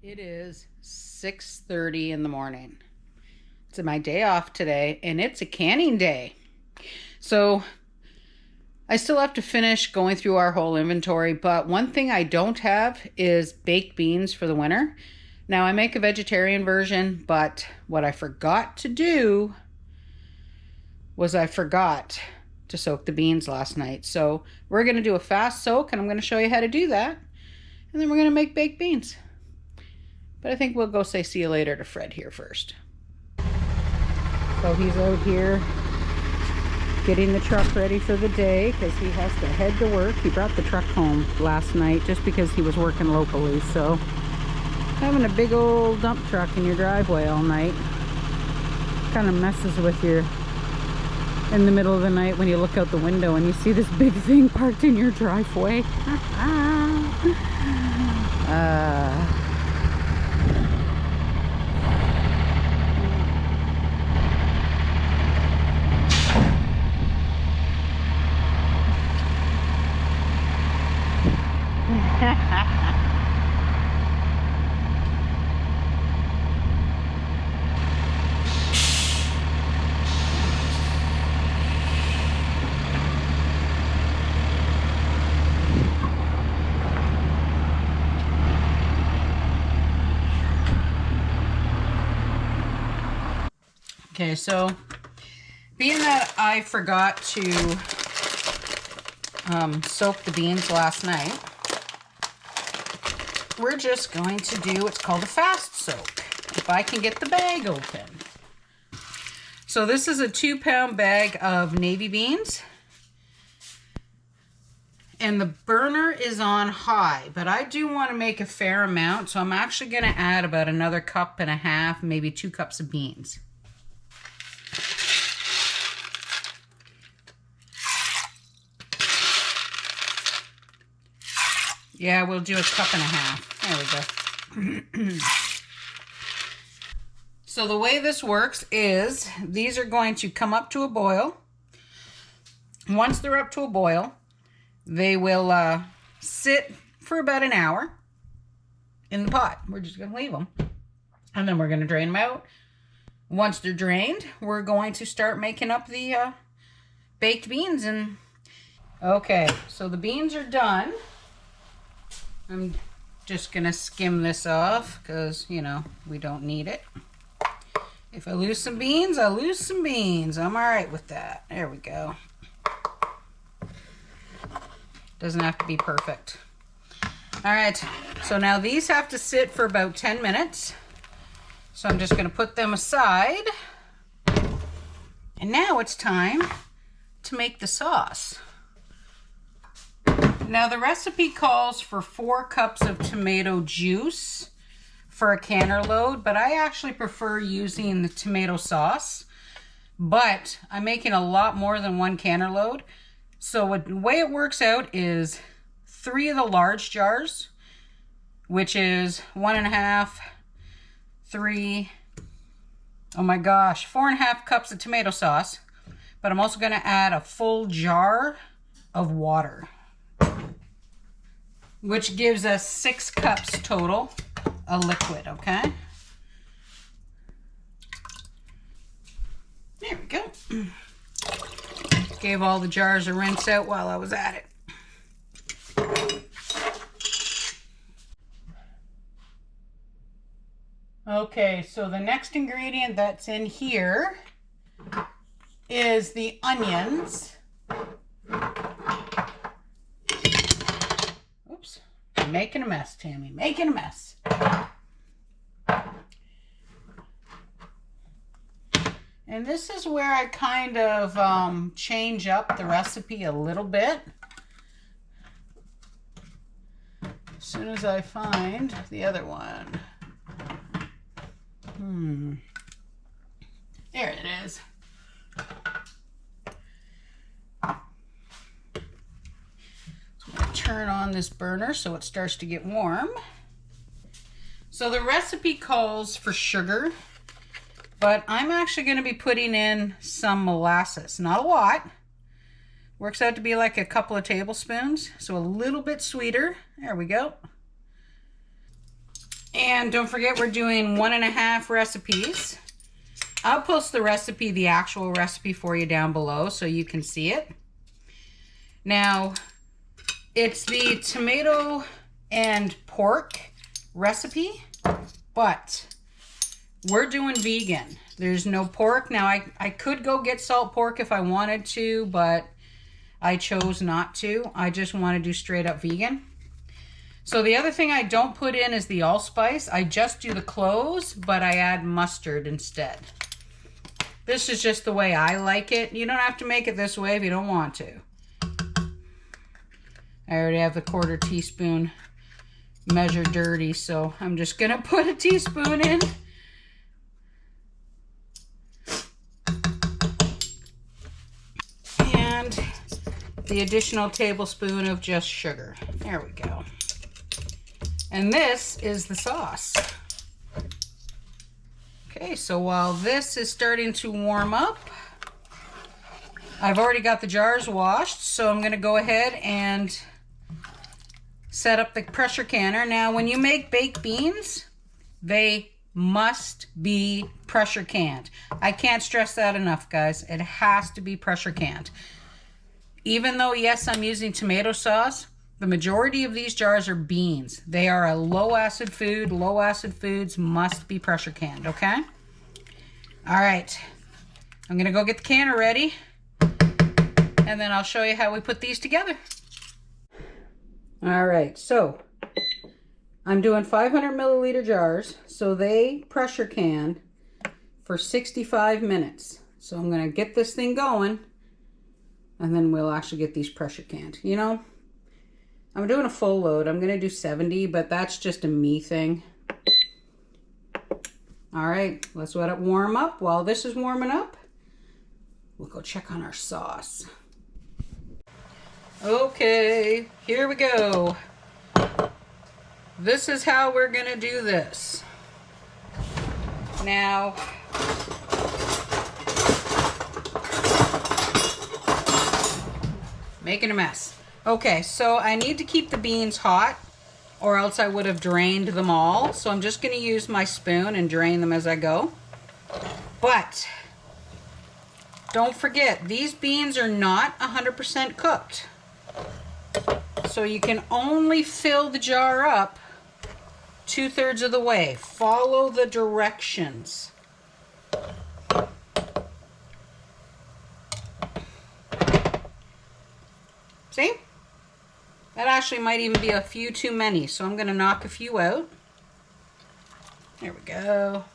It is 6:30 in the morning. It's my day off today, and it's a canning day. So I still have to finish going through our whole inventory, but one thing I don't have is baked beans for the winter. Now I make a vegetarian version, but what I forgot to do was I forgot to soak the beans last night. So we're going to do a fast soak, and I'm going to show you how to do that. And then we're going to make baked beans. But I think we'll go say see you later to Fred here first. So he's out here getting the truck ready for the day because he has to head to work. He brought the truck home last night just because he was working locally. So having a big old dump truck in your driveway all night kind of messes with you in the middle of the night when you look out the window and you see this big thing parked in your driveway. Okay, so being that I forgot to soak the beans last night, we're just going to do what's called a fast soak, if I can get the bag open. So this is a 2-pound bag of navy beans, and the burner is on high, but I do want to make a fair amount, so I'm actually going to add about another 1.5 cups, maybe 2 cups of beans. Yeah, we'll do 1.5 cups. There we go. So the way this works is these are going to come up to a boil. Once they're up to a boil, they will sit for about an hour in the pot. We're just going to leave them. And then we're going to drain them out. Once they're drained, we're going to start making up the baked beans. And okay, so the beans are done. I'm just going to skim this off because, you know, we don't need it. If I lose some beans, I lose some beans. I'm all right with that. There we go. Doesn't have to be perfect. All right, so now these have to sit for about 10 minutes. So I'm just going to put them aside. And now it's time to make the sauce. Now the recipe calls for 4 cups of tomato juice for a canner load, but I actually prefer using the tomato sauce. But I'm making a lot more than 1 canner load. So the way it works out is 3 of the large jars, which is 1.5, 3, oh my gosh, 4.5 cups of tomato sauce. But I'm also going to add a full jar of water, which gives us 6 cups total of liquid, okay? There we go. Gave all the jars a rinse out while I was at it. Okay, so the next ingredient that's in here is the onions. Oops, I'm making a mess, Tammy, making a mess. And this is where I kind of change up the recipe a little bit. As soon as I find the other one. There it is. So I'm going to turn on this burner so it starts to get warm. So the recipe calls for sugar, but I'm actually going to be putting in some molasses. Not a lot. Works out to be like a couple of tablespoons, so a little bit sweeter. There we go. And don't forget, we're doing 1.5 recipes. I'll post the recipe, the actual recipe for you down below so you can see it. Now, it's the tomato and pork recipe, but we're doing vegan. There's no pork. Now, I could go get salt pork if I wanted to, but I chose not to. I just want to do straight up vegan. So the other thing I don't put in is the allspice. I just do the cloves, but I add mustard instead. This is just the way I like it. You don't have to make it this way if you don't want to. I already have the 1/4 teaspoon measure dirty, so I'm just gonna put a teaspoon in. And the additional tablespoon of just sugar. There we go. And this is the sauce. Okay, so while this is starting to warm up, I've already got the jars washed, so I'm gonna go ahead and set up the pressure canner. Now, when you make baked beans, they must be pressure canned. I can't stress that enough, guys. It has to be pressure canned. Even though, yes, I'm using tomato sauce, the majority of these jars are beans. They are a low acid food. Low acid foods must be pressure canned, okay? All right, I'm gonna go get the canner ready, and then I'll show you how we put these together. All right, so I'm doing 500 milliliter jars, so they pressure can for 65 minutes. So I'm gonna get this thing going, and then we'll actually get these pressure canned. You know, I'm doing a full load. I'm gonna do 70, but that's just a me thing. All right, let's let it warm up. While this is warming up, we'll go check on our sauce. Okay, here we go. This is how we're gonna do this. Now, making a mess. Okay, so I need to keep the beans hot, or else I would have drained them all. So I'm just gonna use my spoon and drain them as I go. But don't forget, these beans are not 100% cooked. So you can only fill the jar up 2/3 of the way. Follow the directions. See? That actually might even be a few too many, so I'm gonna knock a few out. There we go.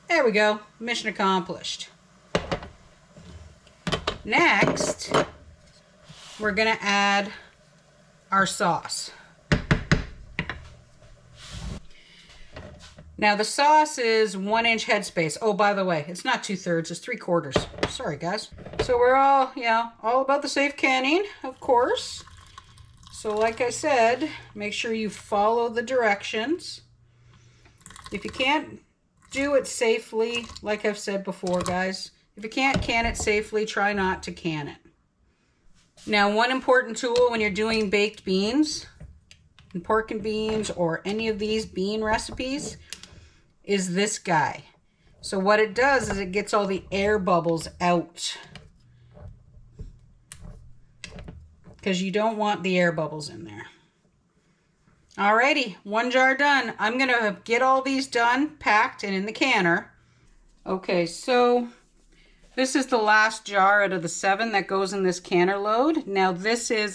There we go. Mission accomplished. Next, we're gonna add our sauce. Now the sauce is 1-inch headspace. Oh, by the way, it's not 2/3, it's 3/4. Sorry, guys. So we're all, all about the safe canning, of course. So like I said, make sure you follow the directions. If you can't do it safely, like I've said before, guys, if you can't can it safely, try not to can it. Now, one important tool when you're doing baked beans, and pork and beans, or any of these bean recipes, is this guy. So what it does is it gets all the air bubbles out, because you don't want the air bubbles in there. Alrighty, 1 jar done. I'm gonna get all these done, packed, and in the canner. Okay, so this is the last jar out of the 7 that goes in this canner load. Now this is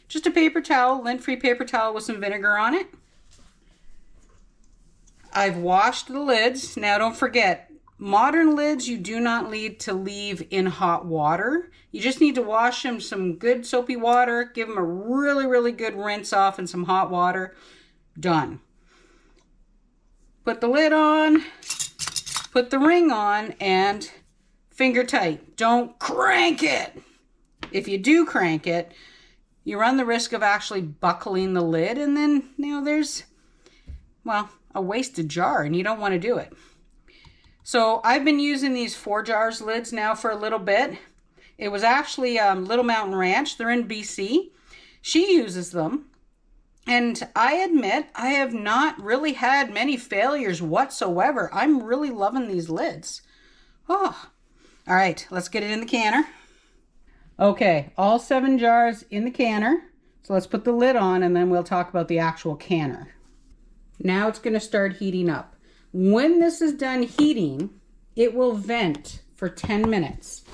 just a paper towel, lint-free paper towel with some vinegar on it. I've washed the lids. Now don't forget, modern lids you do not need to leave in hot water. You just need to wash them some good soapy water, give them a really, really good rinse off in some hot water. Done. Put the lid on, put the ring on, and finger tight. Don't crank it. If you do crank it, you run the risk of actually buckling the lid, and then there's, well, a wasted jar, and you don't want to do it. So I've been using these ForJars lids now for a little bit. It was actually Little Mountain Ranch. They're in BC. She uses them, And I admit I have not really had many failures whatsoever. I'm really loving these lids. Oh, all right, let's get it in the canner. Okay, all 7 jars in the canner. So let's put the lid on and then we'll talk about the actual canner. Now it's going to start heating up. When this is done heating, it will vent for 10 minutes.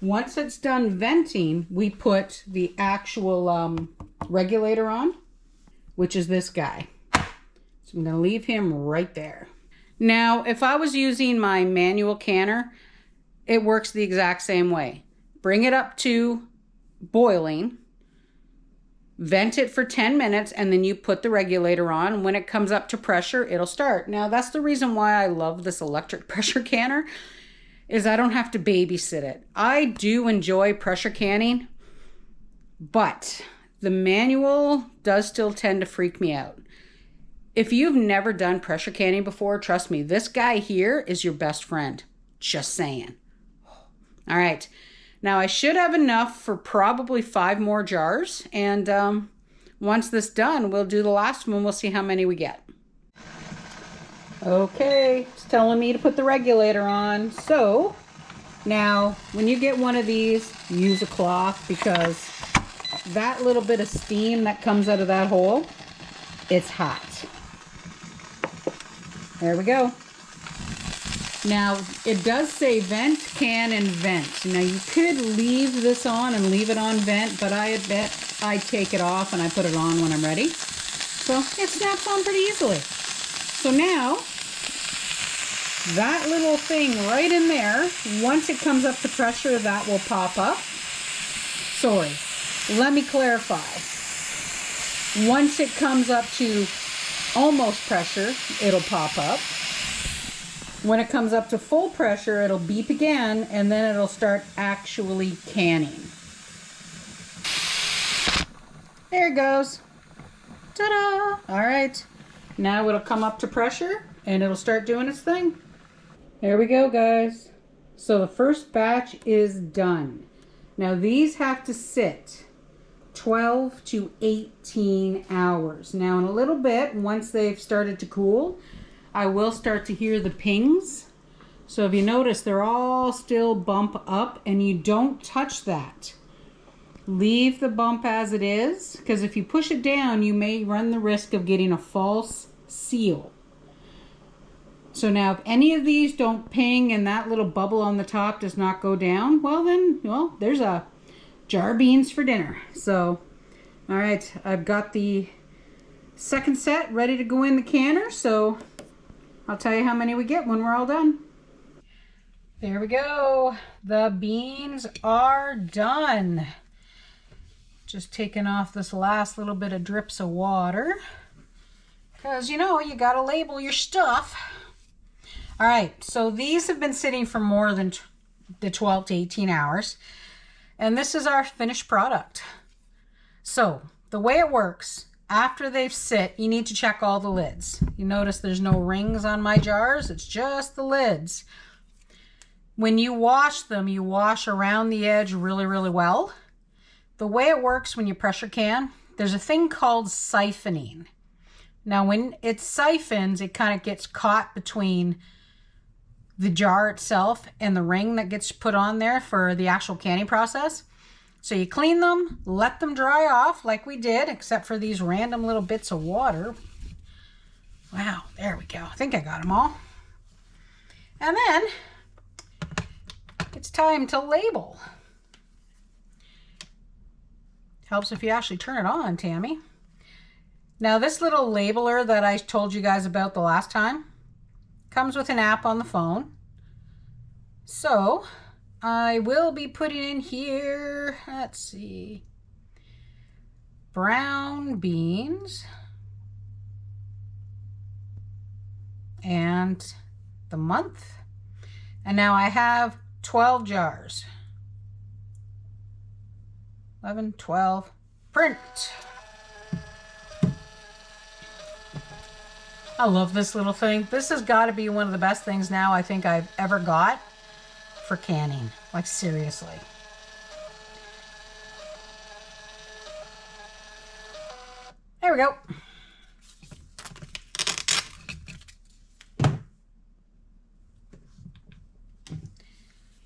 Once it's done venting, we put the actual regulator on, which is this guy. So I'm going to leave him right there. Now, if I was using my manual canner, it works the exact same way. Bring it up to boiling, vent it for 10 minutes, and then you put the regulator on. When it comes up to pressure, it'll start. Now, that's the reason why I love this electric pressure canner, is I don't have to babysit it. I do enjoy pressure canning, but the manual does still tend to freak me out. If you've never done pressure canning before, trust me, this guy here is your best friend. Just saying. All right. Now I should have enough for probably 5 more jars. And once this done, we'll do the last one. We'll see how many we get. Okay, it's telling me to put the regulator on. So now when you get one of these, use a cloth, because that little bit of steam that comes out of that hole, it's hot. There we go. Now, it does say vent, can, and vent. Now, you could leave this on and leave it on vent, but I bet I take it off and I put it on when I'm ready. So, it snaps on pretty easily. So now, that little thing right in there, once it comes up to pressure, that will pop up. Sorry, let me clarify. Once it comes up to almost pressure, it'll pop up. When it comes up to full pressure, it'll beep again, and then it'll start actually canning. There it goes. Ta-da! All right. Now it'll come up to pressure, and it'll start doing its thing. There we go, guys. So the first batch is done. Now these have to sit 12 to 18 hours. Now in a little bit, once they've started to cool, I will start to hear the pings. So if you notice, they're all still bump up, and you don't touch that. Leave the bump as it is, because if you push it down, you may run the risk of getting a false seal. So now if any of these don't ping and that little bubble on the top does not go down, well then, there's a jar of beans for dinner. So, all right, I've got the second set ready to go in the canner, so I'll tell you how many we get when we're all done. There we go. The beans are done. Just taking off this last little bit of drips of water, because you gotta label your stuff. All right, so these have been sitting for more than the 12 to 18 hours, and this is our finished product. So the way it works, after they've sit, you need to check all the lids. You notice there's no rings on my jars, it's just the lids. When you wash them, you wash around the edge really, really well. The way it works when you pressure can, there's a thing called siphoning. Now when it siphons, it kind of gets caught between the jar itself and the ring that gets put on there for the actual canning process. So you clean them, let them dry off like we did, except for these random little bits of water. Wow, there we go. I think I got them all. And then it's time to label. Helps if you actually turn it on, Tammy. Now this little labeler that I told you guys about the last time comes with an app on the phone. So I will be putting in here, let's see, brown beans and the month. And now I have 12 jars. 11, 12, print. I love this little thing. This has got to be one of the best things now I think I've ever got for canning. Like seriously. There we go.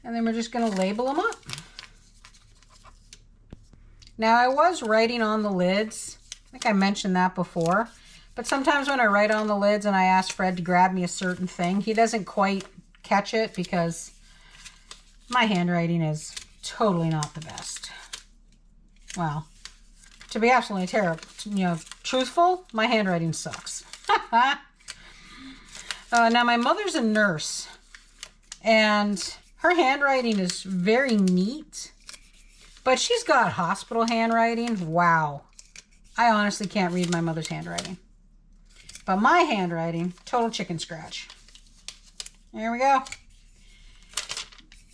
And then we're just going to label them up. Now, I was writing on the lids. I think I mentioned that before. But sometimes when I write on the lids and I ask Fred to grab me a certain thing, he doesn't quite catch it because my handwriting is totally not the best. Well, to be absolutely terrible, truthful, my handwriting sucks. Now, my mother's a nurse, and her handwriting is very neat, but she's got hospital handwriting. Wow. I honestly can't read my mother's handwriting. But my handwriting, total chicken scratch. There we go.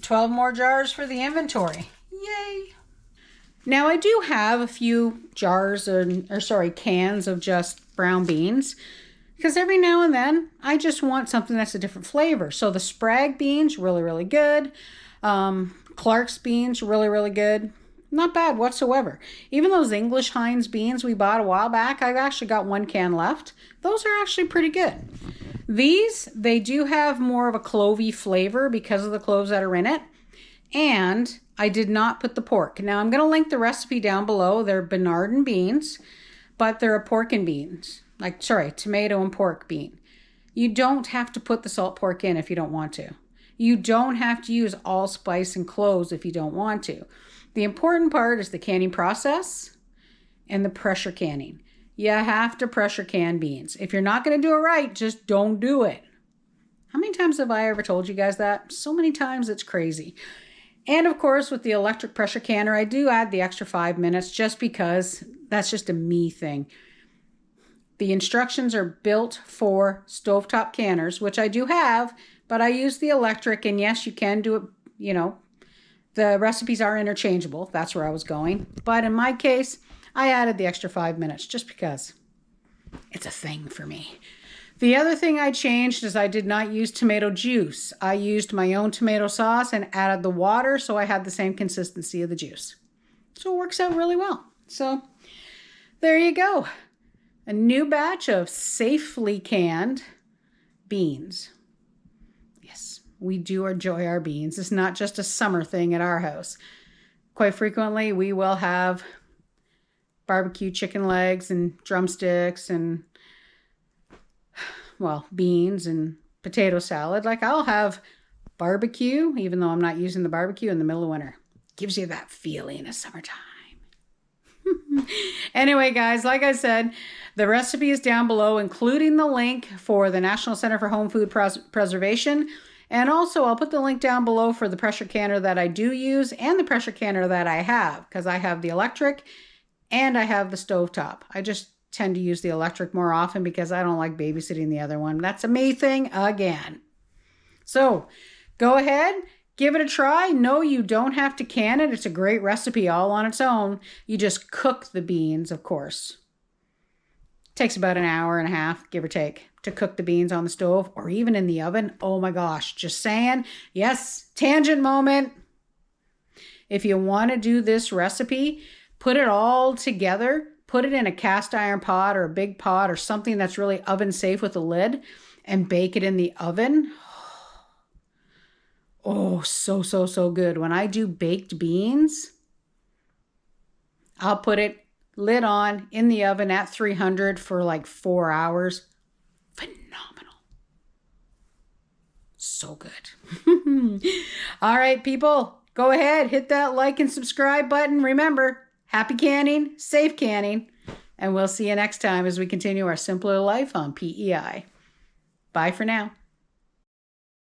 12 more jars for the inventory. Yay. Now I do have a few jars cans of just brown beans, because every now and then I just want something that's a different flavor. So the Sprague beans, really, really good. Clark's beans, really, really good. Not bad whatsoever. Even those English Heinz beans we bought a while back, I've actually got 1 can left. Those are actually pretty good. These, they do have more of a clovey flavor because of the cloves that are in it. And I did not put the pork. Now I'm going to link the recipe down below. They're Bernardin beans, but they're a pork and beans. Tomato and pork bean. You don't have to put the salt pork in if you don't want to. You don't have to use allspice and cloves if you don't want to. The important part is the canning process and the pressure canning. You have to pressure can beans. If you're not going to do it right, just don't do it. How many times have I ever told you guys that? So many times it's crazy. And of course, with the electric pressure canner, I do add the extra 5 minutes just because that's just a me thing. The instructions are built for stovetop canners, which I do have, but I use the electric, and yes, you can do it, the recipes are interchangeable. That's where I was going. But in my case, I added the extra 5 minutes just because it's a thing for me. The other thing I changed is I did not use tomato juice. I used my own tomato sauce and added the water so I had the same consistency of the juice. So it works out really well. So there you go. A new batch of safely canned beans. Yes, we do enjoy our beans. It's not just a summer thing at our house. Quite frequently, we will have barbecue chicken legs and drumsticks and, beans and potato salad. Like, I'll have barbecue, even though I'm not using the barbecue, in the middle of winter. Gives you that feeling of summertime. Anyway, guys, like I said, the recipe is down below, including the link for the National Center for Home Food Preservation. And also, I'll put the link down below for the pressure canner that I do use and the pressure canner that I have, because I have the electric and I have the stovetop. I just tend to use the electric more often because I don't like babysitting the other one. That's a me thing again. So go ahead, give it a try. No, you don't have to can it. It's a great recipe all on its own. You just cook the beans, of course. Takes about an hour and a half, give or take, to cook the beans on the stove or even in the oven. Oh my gosh, just saying. Yes, tangent moment. If you want to do this recipe, put it all together. Put it in a cast iron pot or a big pot or something that's really oven safe with a lid and bake it in the oven. Oh, so good. When I do baked beans, I'll put it lid on in the oven at 300 for like 4 hours. Phenomenal. So good. All right, people, go ahead, hit that like and subscribe button. Remember, happy canning, safe canning, and we'll see you next time as we continue our simpler life on PEI. Bye for now.